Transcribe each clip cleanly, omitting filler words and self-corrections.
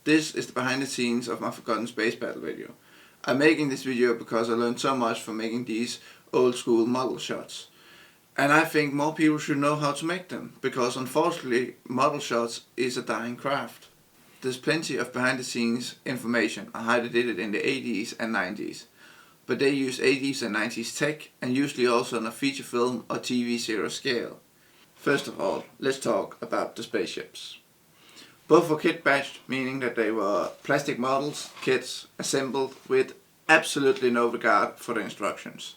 This is the behind the scenes of my Forgotten Space Battle video. I'm making this video because I learned so much from making these old school model shots. And I think more people should know how to make them, because unfortunately model shots is a dying craft. There's plenty of behind the scenes information on how they did it in the 80s and 90s. But they use 80s and 90s tech, and usually also on a feature film or TV series scale. First of all, let's talk about the spaceships. Both were kit badged, meaning that they were plastic models, kits, assembled with absolutely no regard for the instructions.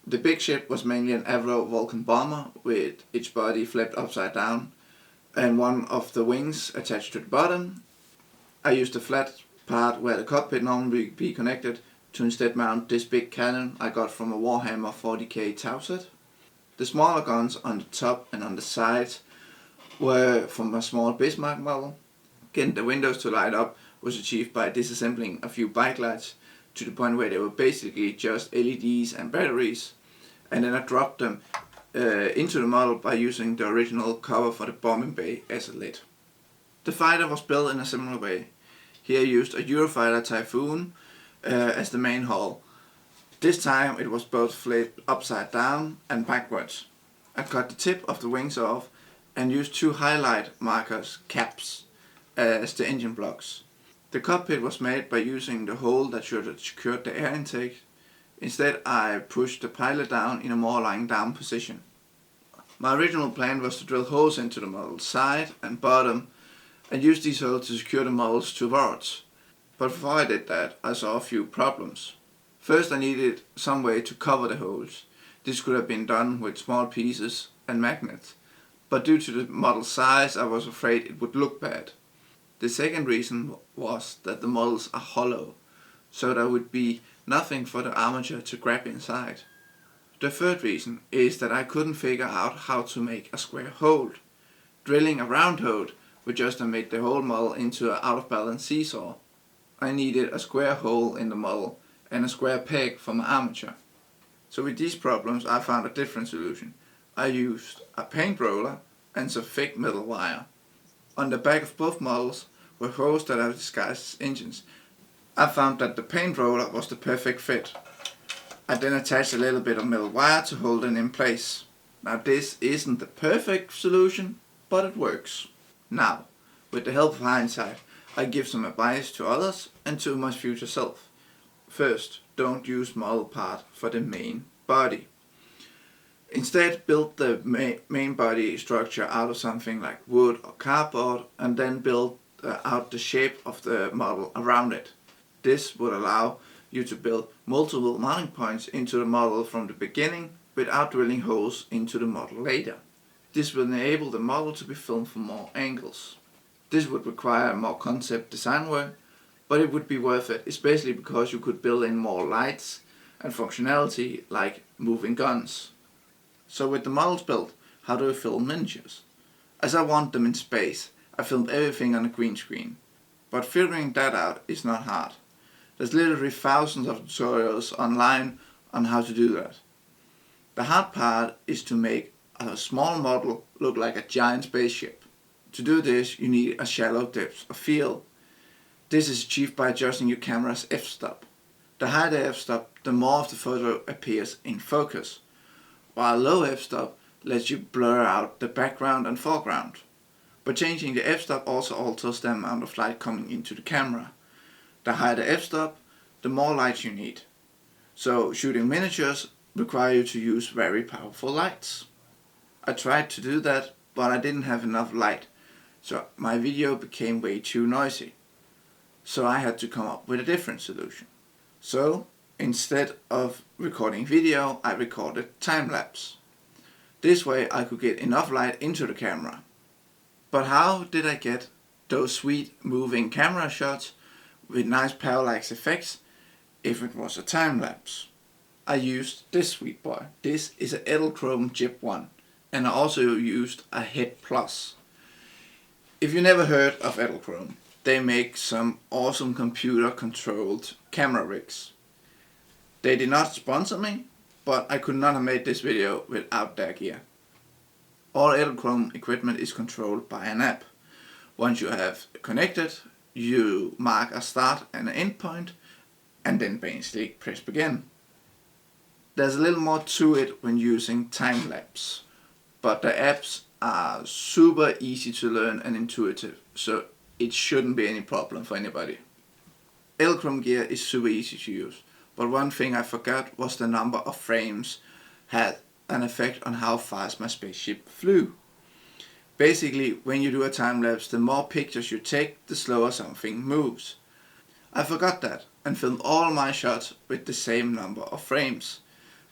The big ship was mainly an Avro Vulcan bomber with its body flipped upside down and one of the wings attached to the bottom. I used the flat part where the cockpit normally would be connected to instead mount this big cannon I got from a Warhammer 40k Tau set. The smaller guns on the top and on the sides were from a small Bismarck model. Getting the windows to light up was achieved by disassembling a few bike lights to the point where they were basically just LEDs and batteries, and then I dropped them into the model by using the original cover for the bombing bay as a lid. The fighter was built in a similar way. Here I used a Eurofighter Typhoon as the main hull. This time it was both flipped upside down and backwards. I cut the tip of the wings off and used two highlight markers, caps, as the engine blocks. The cockpit was made by using the hole that should have secured the air intake. Instead I pushed the pilot down in a more lying down position. My original plan was to drill holes into the model's side and bottom and use these holes to secure the models to rods. But before I did that, I saw a few problems. First, I needed some way to cover the holes. This could have been done with small pieces and magnets, but due to the model's size I was afraid it would look bad. The second reason was that the models are hollow, so there would be nothing for the armature to grab inside. The third reason is that I couldn't figure out how to make a square hole. Drilling a round hole would just have made the whole model into an out of balance seesaw. I needed a square hole in the model and a square peg for my armature. So with these problems I found a different solution. I used a paint roller and some thick metal wire. On the back of both models were holes that I disguised as engines. I found that the paint roller was the perfect fit. I then attached a little bit of metal wire to hold it in place. Now this isn't the perfect solution, but it works. Now, with the help of hindsight, I give some advice to others and to my future self. First, don't use model part for the main body. Instead, build the main body structure out of something like wood or cardboard and then build out the shape of the model around it. This would allow you to build multiple mounting points into the model from the beginning without drilling holes into the model later. This will enable the model to be filmed from more angles. This would require more concept design work, but it would be worth it, especially because you could build in more lights and functionality like moving guns. So with the models built, how do I film miniatures? As I want them in space, I filmed everything on a green screen. But figuring that out is not hard. There's literally thousands of tutorials online on how to do that. The hard part is to make a small model look like a giant spaceship. To do this you need a shallow depth of field. This is achieved by adjusting your camera's f-stop. The higher the f-stop, the more of the photo appears in focus, while low f-stop lets you blur out the background and foreground. But changing the f-stop also alters the amount of light coming into the camera. The higher the f-stop, the more light you need. So shooting miniatures require you to use very powerful lights. I tried to do that, but I didn't have enough light, so my video became way too noisy. So I had to come up with a different solution. So instead of recording video, I recorded time-lapse. This way I could get enough light into the camera. But how did I get those sweet moving camera shots with nice parallax effects if it was a time-lapse? I used this sweet boy. This is an Edelchrome Chip 1, and I also used a Head Plus. If you never heard of Edelchrome, they make some awesome computer controlled camera rigs. They did not sponsor me, but I could not have made this video without their gear. All Edelchrome equipment is controlled by an app. Once you have connected, you mark a start and an end point, and then basically press begin. There's a little more to it when using time lapse, but the apps are super easy to learn and intuitive, so it shouldn't be any problem for anybody. Elchrome gear is super easy to use, but one thing I forgot was the number of frames had an effect on how fast my spaceship flew. Basically, when you do a time lapse, the more pictures you take, the slower something moves. I forgot that and filmed all my shots with the same number of frames.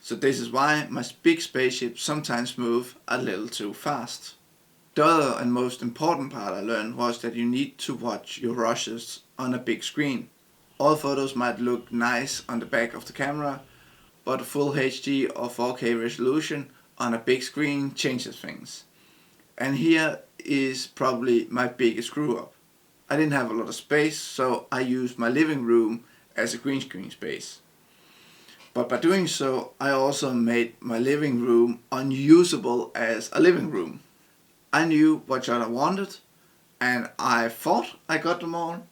So this is why my big spaceships sometimes move a little too fast. The other and most important part I learned was that you need to watch your rushes on a big screen. All photos might look nice on the back of the camera, but a full HD or 4K resolution on a big screen changes things. And here is probably my biggest screw up. I didn't have a lot of space, so I used my living room as a green screen space. But by doing so, I also made my living room unusable as a living room. I knew what shot I wanted, and I thought I got them all.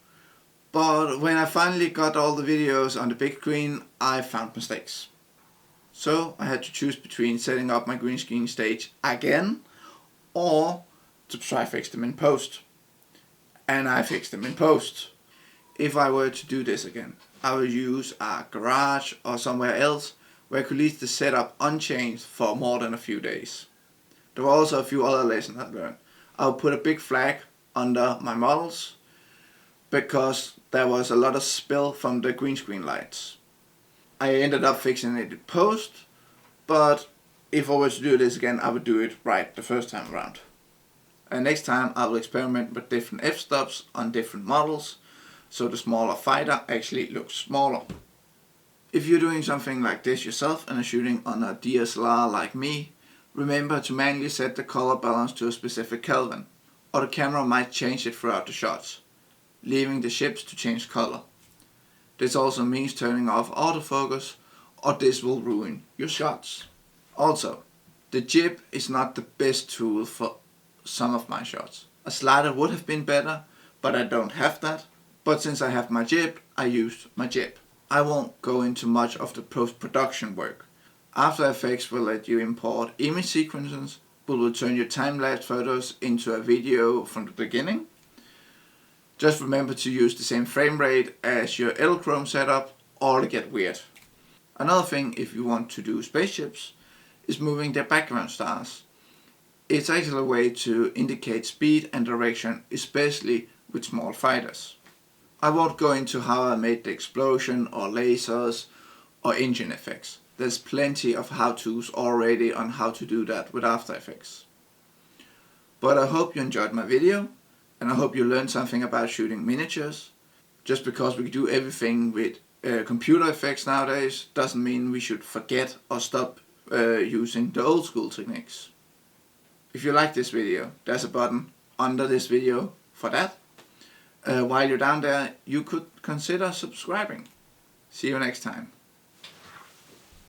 But when I finally got all the videos on the big screen, I found mistakes. So I had to choose between setting up my green screen stage again, or to try fix them in post. And I fixed them in post. If I were to do this again, I would use a garage or somewhere else where I could leave the setup unchanged for more than a few days. There were also a few other lessons I learned. I would put a big flag under my models because there was a lot of spill from the green screen lights. I ended up fixing it in post, but if I were to do this again, I would do it right the first time around. And next time I will experiment with different f-stops on different models, so the smaller fighter actually looks smaller. If you're doing something like this yourself and are shooting on a DSLR like me, remember to manually set the color balance to a specific Kelvin, or the camera might change it throughout the shots, leaving the ships to change color. This also means turning off autofocus, or this will ruin your shots. Also, the jib is not the best tool for some of my shots. A slider would have been better, but I don't have that. But since I have my jib, I used my jib. I won't go into much of the post-production work. After Effects will let you import image sequences, but will turn your time-lapse photos into a video from the beginning. Just remember to use the same frame rate as your Elchrome setup, or it'll get weird. Another thing, if you want to do spaceships, is moving their background stars. It's actually a way to indicate speed and direction, especially with small fighters. I won't go into how I made the explosion or lasers or engine effects. There's plenty of how-tos already on how to do that with After Effects. But I hope you enjoyed my video, and I hope you learned something about shooting miniatures. Just because we do everything with computer effects nowadays doesn't mean we should forget or stop using the old school techniques. If you like this video, there's a button under this video for that. While you're down there, you could consider subscribing. See you next time.